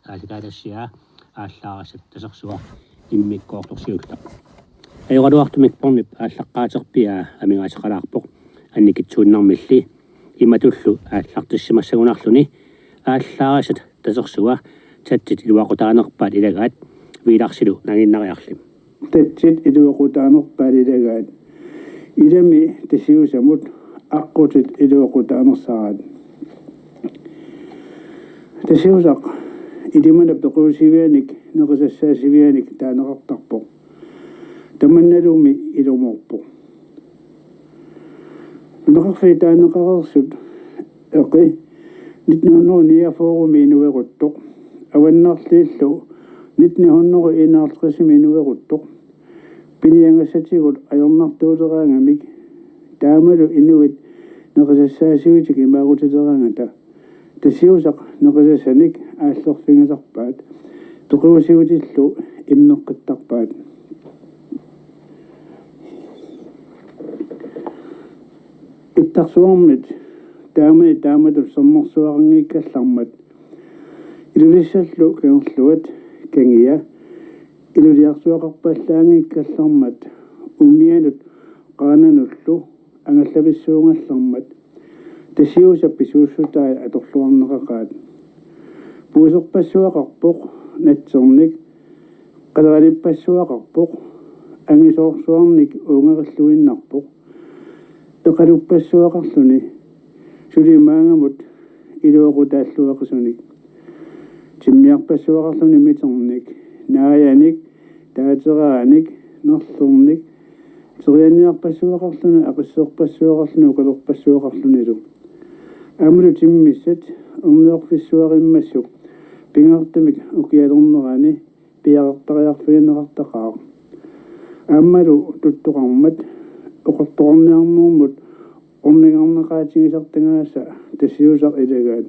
аасикаалассиа ааллаарасат тасерсуа иммиккоорлорсиулла аюгаруартумик порнип ааллаққаатерпиа амигаатеқалаарпоқ анникитсууннармилли иматуллу ааллартиссимассагунарлуни ааллаарасат тасерсуа таттит илуақутаанерпаат илагаат виларсилу нагиннариарлим таттит илуақутаанерпаат илагаат илами тасиусамут аққутит илуақутаанерсараат тасиусақ илиманап тоқусивианик неқисассаасивианик таанеқартарпоқ таманналуми илуморпоқ нақарфи таанеқарерсут эқи нитнууннуния форуми инуеруттоқ аваннарлииллу нитнихуннеру инаарлқисими инуеруттоқ пиниангасатигут аёрнартуулераангамик таамалу инуит неқисассаасивитик имаагутитераангата тасиусақ неқисассаник ааллерфингасарпаат тоқусивутиллу иммеққиттарпаат иттарсуармит тааматут сэрнэрсуарангиккаллармат илулиссаллу кангерлуат кангия илулиарсуақарпаллаангиккаллармат умианут qaaнануллу ангаллависсуунгаллармат тасиуса писууссутаа аторлуарнеқақаат пуусерпассуақарпоқ натсерник қалералиппассуақарпоқ ангисоорсуарник уунгариллуиннарпоқ эқалуппассуақарлуни сулимаангамут илуақутааллуақисуник тиммиарпассуақарлуни митерник нааяник таатерааник нерлерник терианниарпассуақарлуни ақиссеерпассуақарлуни укалерпассуақарлунилу амулу тиммиссат умнеорфиссуариммассук пингартамик укиалернерани пиақартариарфигинеқартақаа аммалу туттоқармат оқорторниарнууммут орнигарнеқаатигисартангааса тасиусақ илагаат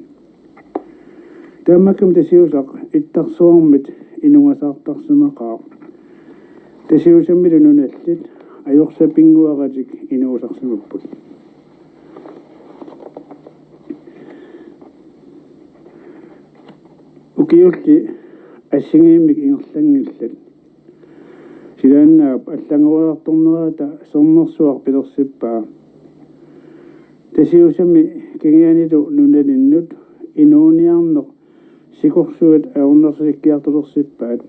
таамаккам тасиусақ иттарсуармит инугасаартарсимақаа тасиусаммилу нуналлит ajorсапингуаратик инуусарсимаппут укиулли ассигииммик ингерлангиллат силааннаап аллангуаартэрнерата сэрнэрсуар пилерсиппаа тасиусами кигианилу нуналиннут инууниарнеқ сикорсуат ауннерсиккиартулерсиппаат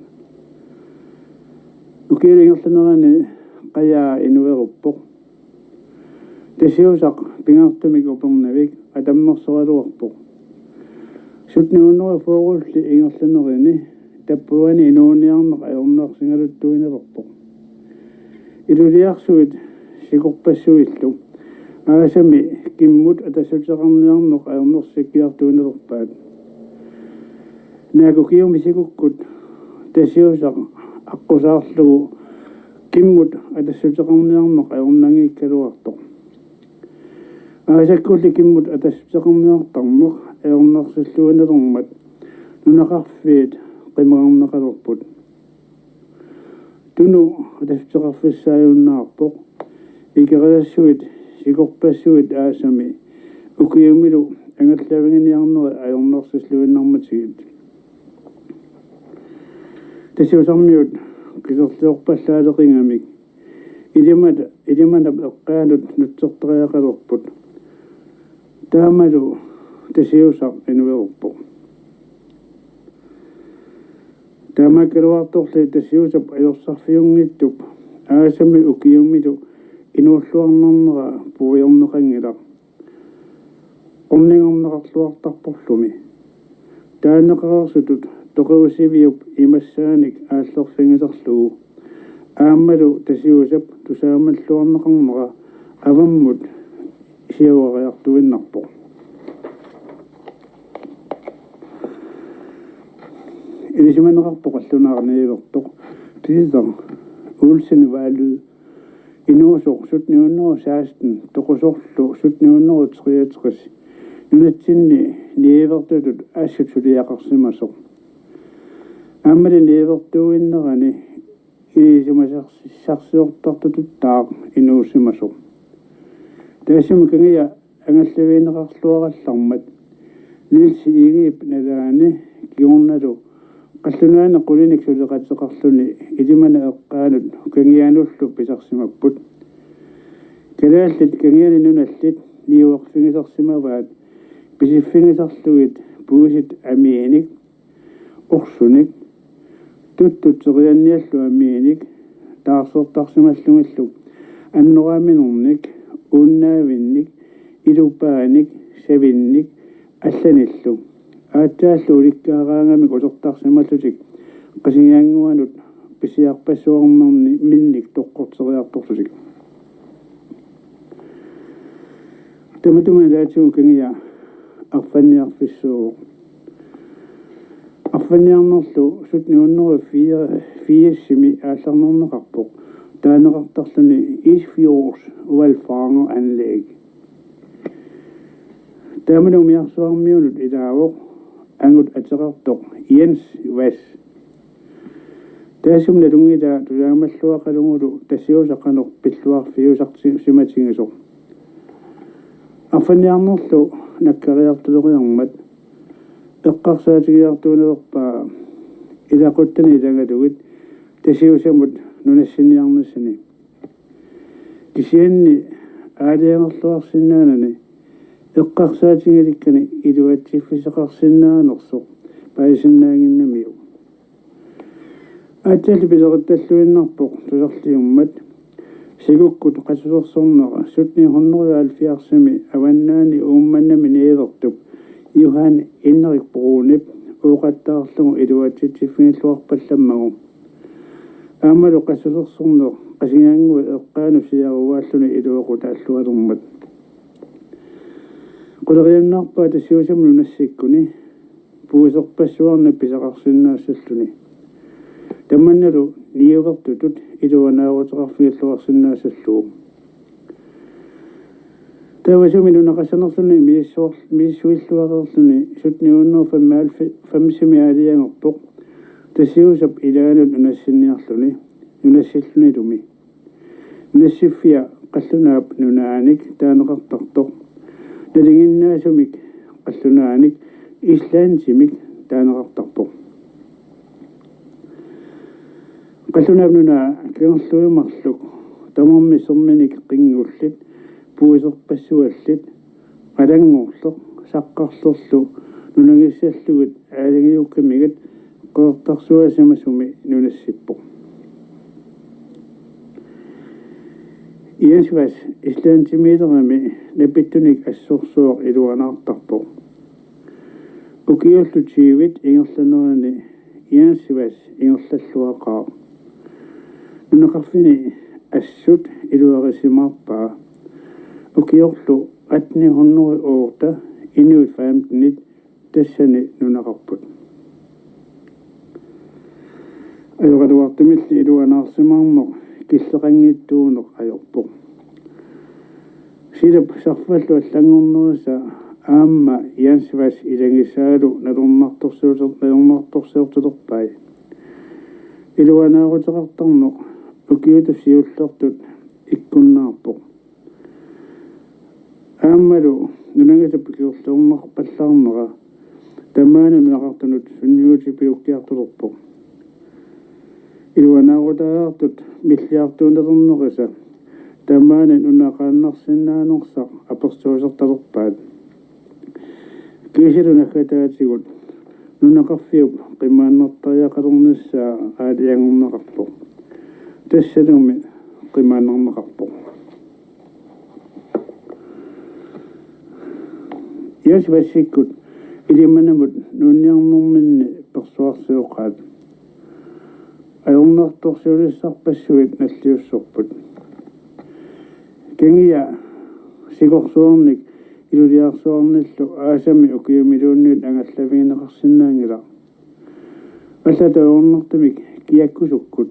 укиулингерланерани qajaa inueruppoq tasiusaq pingartumik upernaviq atammersoraluarpoq sutniunneru foorulli ingerlanerini tappuani inuuniarneq ajorneersingaluttuinelerpoq iluliarsuit sikorpassuillu aasami kimmut atassutseqarniarneq ajornersikkiartuinelerpaat naakukiumi sikukkut tasiusaq аққусаарлугу киммут атассутеқарниарнеқ аернангиккалуарто аасаккулли киммут атассутеқарниартарнеқ аернерсиллуинелермат нунақарфиит қимеқарнеқалерпут туну атассутеқарфиссааюннаарпоқ икериассуит сикорпассуит аасами укиумилу ангаллавингиниарнери аернерсиллуиннарматигит тасиусармиут кисерлуорпаллаалеқингамик илимата эққаанут нутсертериақалерпут таамалу тасиусақ инуерпоқ таамаккалуарторли тасиусап ajorсарфиунгиттуп аасами укиуммилу инууллуарнернера пуйорнеқангила орнингорнеқарлуартарпорлуми таанеқарерсутут тоқусивиуп имассааник ааллерфингисерлугу ааммалу тасиусап тусаамаллуарнеқарнера аваммут сиавариартуиннарпоқ илисиманеқарпоқ аллунаарниивертоқ тисисер уулсини ваалу инуусоқ сутниуннеру саастен тоқусорлу сутниуннеру 63 нунатсинни ниивертутут аассутсулиақарсимасоқ аммали ниивертуиннерани илисимасарсиортартутуттаа инуусимасоқ таасима кангия ангаллавиинеқарлуараллармат нилси игип налаани киорналу qallunana qulinik suleqatseqarluni ilimana eqqaanut kangianullu pisarsimapput kalaallit kangiani nunallit niuaqfingisarsimavaat pisiffingisarlugit puusit amiinik orsunik tuttutseqianniallu amiinik taarsortarsimallungillu annoraaminernik unnaavinnik ilupaanik savinnik алланиллу ааттааллу уликкаараангами кусертарсималлутик qasigianguanut pisiarpassuarnerni minnik toqqorteriartortusik tamatuma kangia arfanniarfissuu arfanniarnerlu sutniunneru 4 simi aallarnerneqarpoq taaneqartarluni Isfjords ualfaanger-anlæg taamanumiarsuarmiunut ilaavoq angut ateqartoq Jens Vas taasumna lungila tulaamalluaqalungulu tassiusaqanoq pilluarfiusartimatigisoq arfanniarnerlu nakkariartuleqiarmat eqqarsaatigiartuunerpaa ilaquttani ilangalugit tassiusamut nunassiniarnassani kisianni aaliangerluarsinnaanani eqqarsaatigilikani iluatsiffisaqarsinnaanersoq paisinnaaginnamiu aattali pileqittalluinnarpoq tuserliummat sigukkut qasusersornera sutni horneriaalfiarsimi avannaani uummannami niilertup Johan Henrik Brunip uqattaarlugu iluatsitsiffingiluarpallammagu aamalu qasusersorner qasigiangu eqqaanu siaruaalluni iluoqutaallualermat quleriannarpaa tassiusamnu nassikkuni puuserpassuarna pisaqarsinnaassalluni tammannalu niuvertutut iluanaaruteqarfigilluarsinnaassalluu taavasuminu naqassanerluni miissuilluareerluni sutniunner 5 aaliangerpoq tassiusap ilaanut nunassinniarluni nunassilluni lumi nunassiffia qallunaap nunaanik taaneqartartoq nalinginnaasumik qallunaanik islansimik taaneqartarpoq qallunaapnuna kiangerluimarluk tamarmisserminik qinngullit puuserpassuallit qalangorleq saqqarlerlu nunagissallugut aalangiukkamigit qoortarsuasimasumi nunassippoq Jens islantimeeterami napittunik assorsuoq iluanaartarpoq ukiullutsiivit ingerlanerani Jens ingerlalluaqaa nunaqarfini assut iluarisimaarpaa ukiorlu atni honneri oorta inuit 15 tassani nunaqarput ajoqaluartumilli iluanaarsimaarneq killeqangittuuneq ajorpoq silap sarfallu allangornerisa aamma Jens ilangisaalu nalornartorsuuterpai iluanaaruteqartarneq ukiutussiullertut ikkunnaarpoq aammalu nunagisap kiorluornarpallarnera tamaana nunaqartunut sunniutipiukkiartulerpoq iluanaarutaartut milliartuunernerisa tamaana nunaqaannarsinnaanersaq apersuusertalerpaat kiisilunakataatigut nunaqarfiup qimaannertariaqalernissaa aaliangorneqarpoq tassalumi qimaannerneqarpoq Jasvassikkut ilimanamut nuunniarnerminni persuarsiuqaat ajornertorsuulissarpassuit nalliussorput kangia sigorsuornik iluliarsuornillu aasami ukiumiluunniut angallavigineqarsinnaangila allataornertumik kiakkusukkut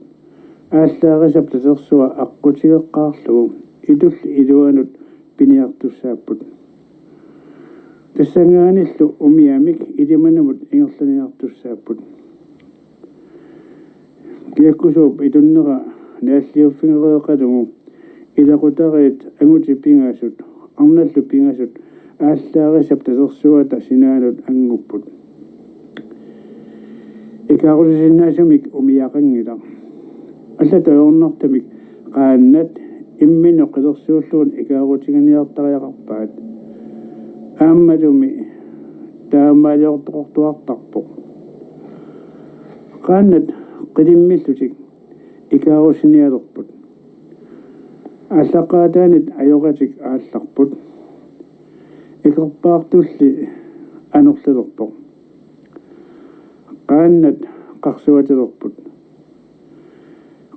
ааllaaqisap tasersua аққутигеққаарлугу itulli iluanut piniartussaapput тассангааниллу умиамик илиманамут ингерланиартуссааппут киаккусууп итуннера нааллиуффингереэқалугу илақутариит ангути пингаасут арналлу пингаасут ааллаарисап тасерсуата синаанут ангуппут икаарусиннаасумик умиақангила аллатаорнартамик qaannat иммино қилерсууллуун икаарутиганиартариақарпаат ааммалуми таамаалиортоқортуартарпоқ qaannat qilimmиллутик икаарусиниалерпут аллақаатаанит ajоqatik аалларпут икерпаартулли анерлилерпоқ qaannat qarsuatilерпут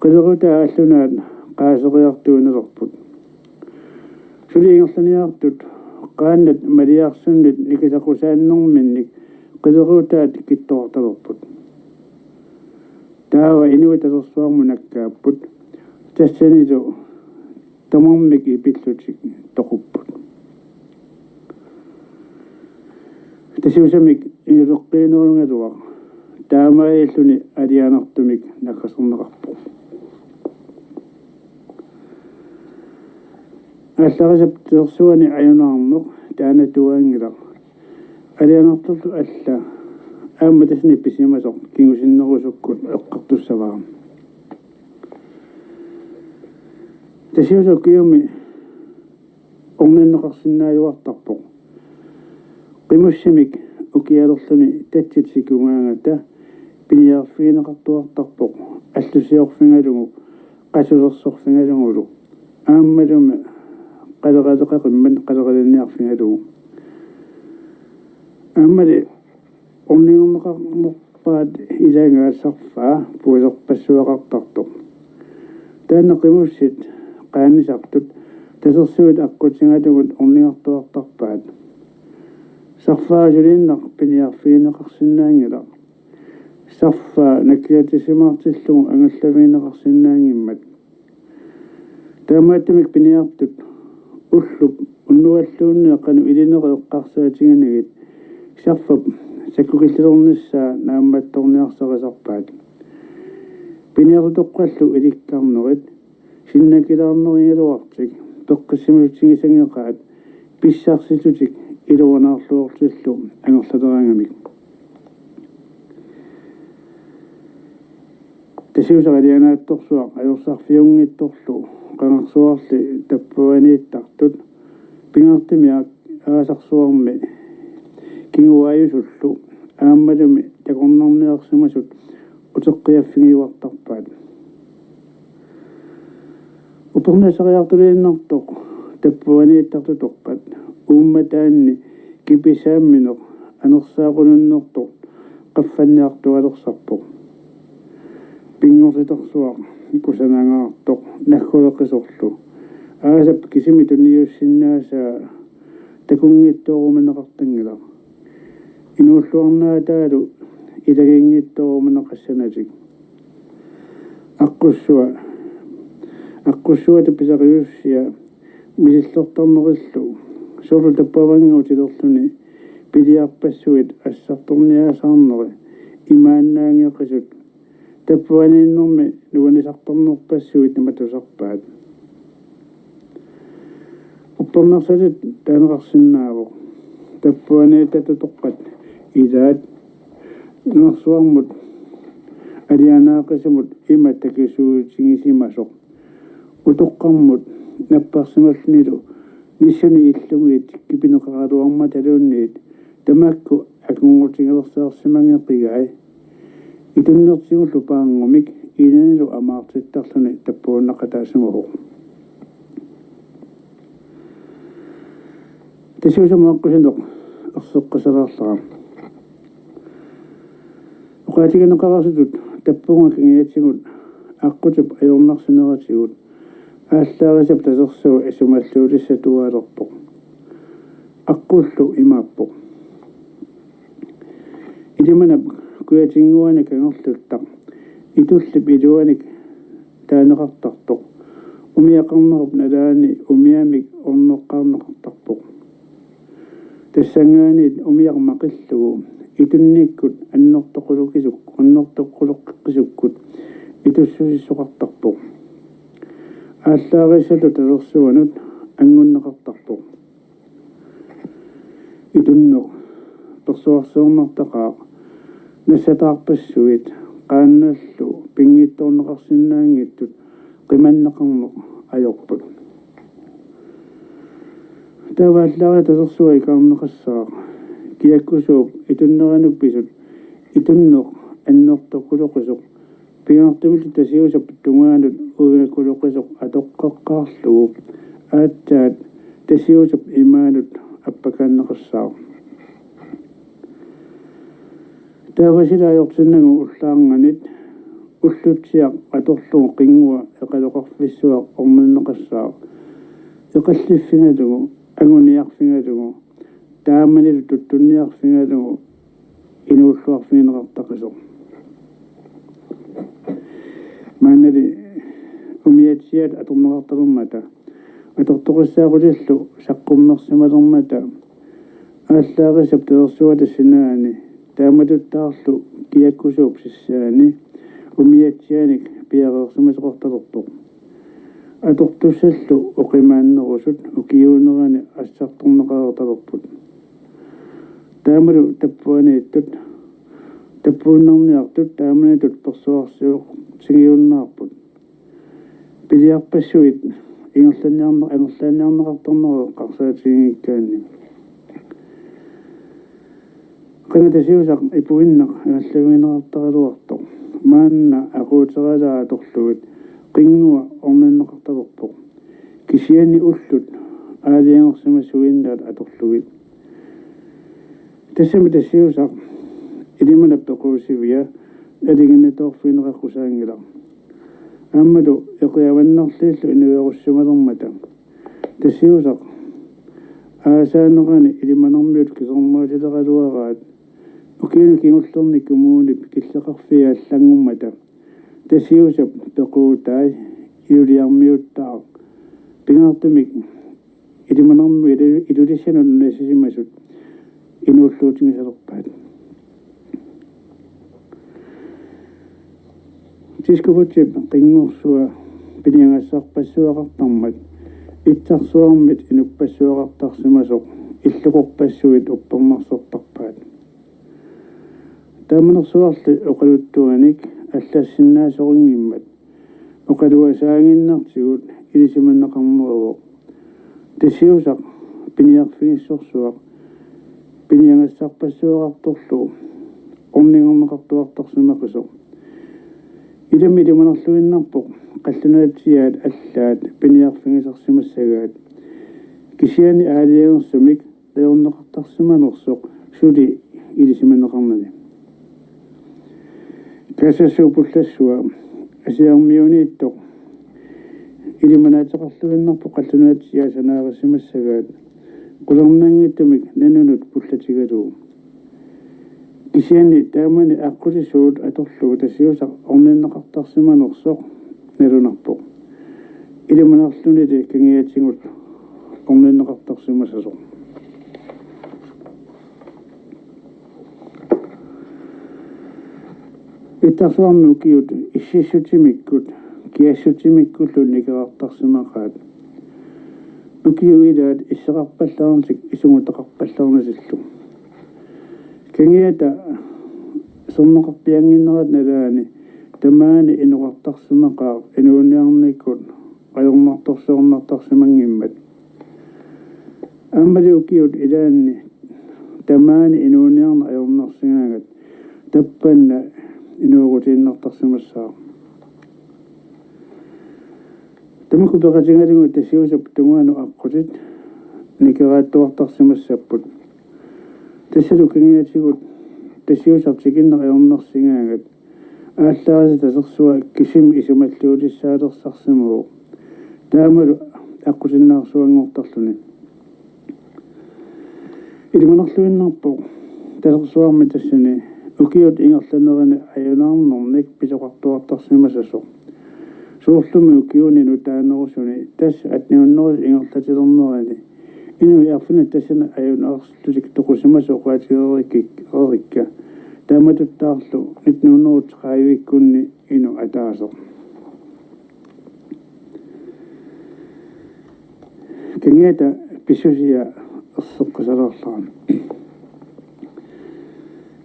qilleruta ааллунаат qaaseriartuunererput suliingerlaniartut qaannat maliarsunnit nikisaqusaanerminnik qillerutaat kittoortalerput taava inuitalersuarmunakkaaput tassanilu tamarmik ipillutik toqupput tasiusamik inuleqqiinerungaluaq taamaayilluni alianartumik nakkaserneqarpoq алларисап терсуани аюнаарнеқ таанатуаангила алианартерлу алла аама тасни писимасоқ кингусиннерусуккут эққартуссаваа тасиусо киуми орниннеқарсиннааюартарпоқ қимуссимик укиалерлуни татсит сикунгаангата пиниарфиинеқартуартарпоқ аллусиорфингалугу қасулерсорфингалугулу ааммалуми qalaqalaqaqimman qalaqaliniarfingalugu ammali orniummeqarnerpaat ilaangaassarfaa puulerpassuaqartartoq taanneqimussit qaanisartut tasersuit aqqutigalugut orniartuartarpaat sarfaasulinnaq piniarfiineqarsinnaangila sarfaa nakkiatisimaartillugu angallaviineqarsinnaangimmat taamaattumik piniartut уллуп уннуаллуунниаққану илинеқеққарсаатиганагит сарфап саккукиллернissaа наамматторниарсерисарпаат пиниарутоққаллу иликкарнерит синнакилаарнеригалуартик пеққиссимутсигисангеқаат писсаарсиллутик илуанаарлуортиллу ангерлатераангамик тасиусаралианаатторсуақ ajorsaarfiunngittorlu qangarsuarli tappuaniittартут пингартимиак аасарсуарми кингуаюсуллу ааммалуми такорнарниарсимасут утеққиаффигиуартарпаат упернасариартулииннартоқ tappuaniittартуторпат уумматаанни киписаамминеқ анерсаақунуннэртоқ qaffанниартуалерсарпоқ пингорситорсуақ икусанаангаартоқ наггулеққисорлу аасап кисими туниуссиннаасаа такунгиттооруманеқартангила инууллуарнаатаалу илагингиттооруманеқассанатик аққуссуа тапписариуссия мисиллертарнериллу сору таппавангуутилерлуни пилиарпассуит ассарторниаасаарнери имааннаангеққисут tappuaniinnermi nuanisartornerpassuit namatусарпаат uppernersalit taaneqarsinnaavoq tappuaniitatatoqqat ilaat nersuarmut alianaaqisumut ima takisuutigisimasuq utoqqarmut napparsimallnilu nissuni illugiit kipineqaraluarma taluunniit tamakku akungutigelersaarsimangeqigai итуннертигуллу паангумик инанилу амаартиттарлуни таппууннақатаасумагу тасиусамааққусинеқ ерсеққасалаарлара уқаатигинеқарасутут таппуунга кингиатсигут аққутуп ajornarsineratигут ааллаарисап тасерсуу исумаллуулиссатуаалерпоқ аққуллу имааппоқ илиманап куятингуаник ангерлуттақ итуллип илуаник таанеқартартоқ умиақарнеруп налаани умиамик орнеққарнеқартарпоқ тассангаанит умиармақиллугу итунниккут аннертоқулуккисуккут итуссусиссоқартарпоқ ааллаарисалу талерсуанут ангуннеқартарпоқ итуннеқ персуарсуорнартақаа нассатаарпассуит qaannallu pingiittorneqarsinnaangittut qimannaqarneq ajorput тавааллари тасерсуа икаарнеқассаа киаккусууп итуннеранупписут итуннеқ аннертоққулоқисоқ пиартумит тасиусап тунгаанут уинаккулоқисоқ атоққаққаарлугу ааттаат тасиусап имаанут аппакааннеқассаа тавасилаajortinnagу уллаарнганит уллутсиақ аторлугу қингуа эқалоқарфиссуақ орниннеқассаа эқаллиффингалугу агуниарфингалугу тааманилу туттунниарфингалугу инууллуарфинеқартақисоқ маанали умиатсиат аторнеқартақуммата атортоқиссаагулиллу саққуммерсималермата ааллаарисап теерсуата синаани тааматуттаарлу киаккусууп сиссаани умиатсианик пиареерсимасоқорталерпоқ атортуссаллу оқимааннерусут укиуунерани ассарторнеқаерталерпут таамалу таппуанииттут таппууннерниартут тааманитут персуарсиуқ сигиуннаарпут пилиарпассуит ингерланиарнеқарторнеру қарсаатигиккаани qangatasiusaq ipuinneq ааллагуинеқартаралуарто маанна aquuteralaa торлугит qinngua ornanneqartalerpoq kisiani ullut aaliangерсимасуиннаат аторлугит тассами тассиусақ илиманаппеқуусивиа алигиннаторфинеқарқусаангила ааммалу эқиаваннерлииллу инуеруссумалермата тассиусақ аасаанерани илиманермиут кисермаатилеқалуараат укиину кингуллерник кумуунип киллеқарфиа аллангуммата тассиусап пеқуутай илулиармиуттаа пингартумик илиманерми илулиссануннасисимасут инууллуутингисалерпаат тискувутсип қингорсуа пилиангассаарпассуақартармат итсарсуармит инуппассуақартарсимасоқ иллуқорпассуит уппермарсортарпаат тааманерсуарли оқалуттуаник аллассиннаасорингиммат оқалуасаагиннартигут илисиманнеқарнеруоқ тассиусақ пиниарфигиссорсуақ пиниангассаарпассуақарторлу орнингернеқартуартарсимақисоқ илами илиманерлуиннарпоқ қаллунаатсиаат аллаат пиниарфигисарсимассагаат кисиани аалиагерсумик леорнеқартарсиманерсоқ сули илисиманнеқарнани касасуупуллассуа асиармиунииттоқ илиманаатеқарлуиннарпоқ қаллунаатсиаа санаарисимассагаат qulernangiittumik nanunut pullatigaluu kisiani taamani аққулисуут аторлугу тассиусақ орниннеқартарсиманерсоқ налунарпоқ илиманерлунили кангиатсигут орниннеқартарсимасасоқ иттарсуарми укиут иссиссутимиккут киассутимиккуллу никеқартарсимақаат укиуилаат иссеқарпаллаарнсик исугутеқарпаллаарнасиллу кангиата сорнеқарпиангиннерат налаани тамаани инуқартарсимақаа инуунниарниккут ajornartorsuornartarsimangimmat ammali ukiut ilaanni tamaani inuuniarna ajornarsigaagat tappanna inuugutiinnartarsimassaa tamaku peqatingaligu tassiusap tungaanu aqqutit nikeraattuartarsimassapput tassalu kingiatigut tassiusartikinner ajornarsigaagat ааллаарис тасерсуа кисим исумаллуулиссаалерсарсимуу таамалу аққусиннаарсуангортарлуни илиманерлуиннарпо тасерсуарми тассани укиут ингерланерани аюнаарнерник писоқартуартарсимасасо суурлуми укиунину таанерусуни тас атниуннерис ингерлатилернерани ину иарфина тассана аюнаарстулик тоқусимасо оқаатигерикка тааматуттаарлу 1930 ину атаасо кангиата писусия ерсеққисалерлаан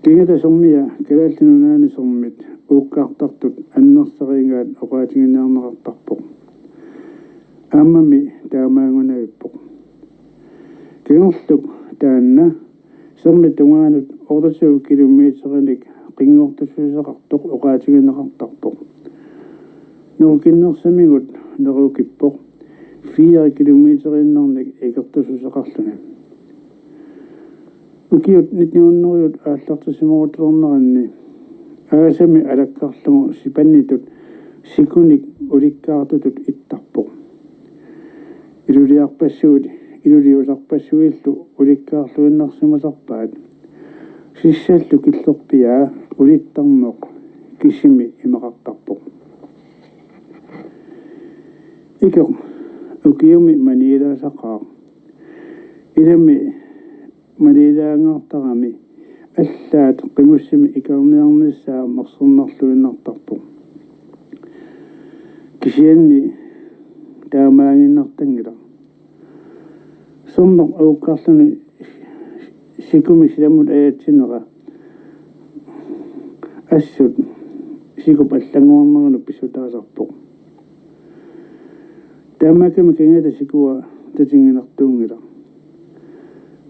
Kingata sommia kalaallinunaani sommit uukkaartartut annersariingaat oqaatiginnaarneqartarpoq aammami taamaangunavippoq kingerluk taanna sommit tungaanut ortasuu kilomeeterinik qinngortussuusaqartoq oqaatiginneqartarpoq nerkinnersamigut nerukippoq 4 kilometerinnarnik ikertussuusaqarluni ukiut nitniunneriut aallartusimorutlerneranni aasami alakkarlugu sipannitut sikunik ulikkaartutut ittarpoq iluliusarpassuillu ulikkaarluinnersimasarpaat sissallu killorpiaa ulittarneq kisimi imaqartarpoq ikeq ukiumi maniilaasaqaaq ilami maniilaangaartarami аллаат qimуссими икарниарнissaa мерсернарлуиннартарпоq кисианни таамаангиннартангила суммеq ауккарлуни сикуми силамут аятсинера ассут сикуп аллангуарнерну писсутаасарпоq таамааками кингата сикуа татингинартуунгила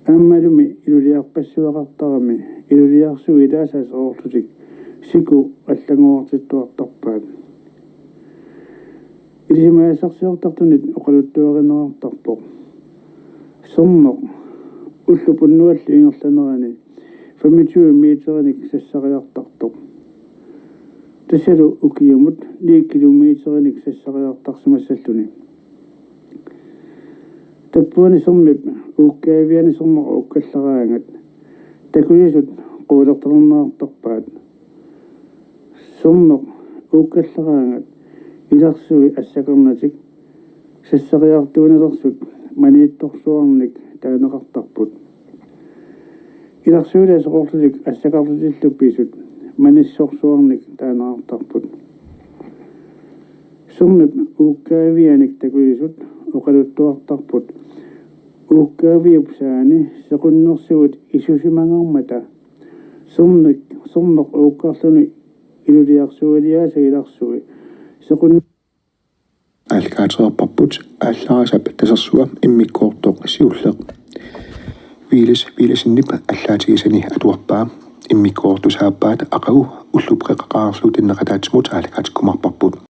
аммалуми илулиарпассуақартарами илулиарсуи илаасаас оортутик сику аллагуартиттуартарпаат илисимаасарсиортартунит оқалуттуаринерартарпоқ соммоқ уллупуннуаллу ингерланерани 25 метерник сассариартартоқ тасалу укиумут 9 километерник сассариартарсимассаллуни таппуани соммип ууккаавиани соммоқ уккаллараангат такуисут қуулертернеартарпаат соммоқ уккаллараангат иларсуи ассакернатик сассариартуунилерсут маниитторсуарник таанеқартарпут иларсуилаас оортусик ассакарлутиллупписут маниссорсуарник таанеқартарпут соммип ууккаавианик такуисут оқалуттуартарпут ууккаавиупсаани сеқуннерсуут исусимангаармата соммеқ ууккарлуни илулиарсуалиааса иларсуи сеқун алкаатерпарпут аалларасап тасерсуа иммиккоортоқ сиуллеқ вилисиннип аллаатигисани атуарпаа иммиккоортусааппаат ақагу уллупреқақарлу тиннеқатаатсмут аалакаатиккумарпарпут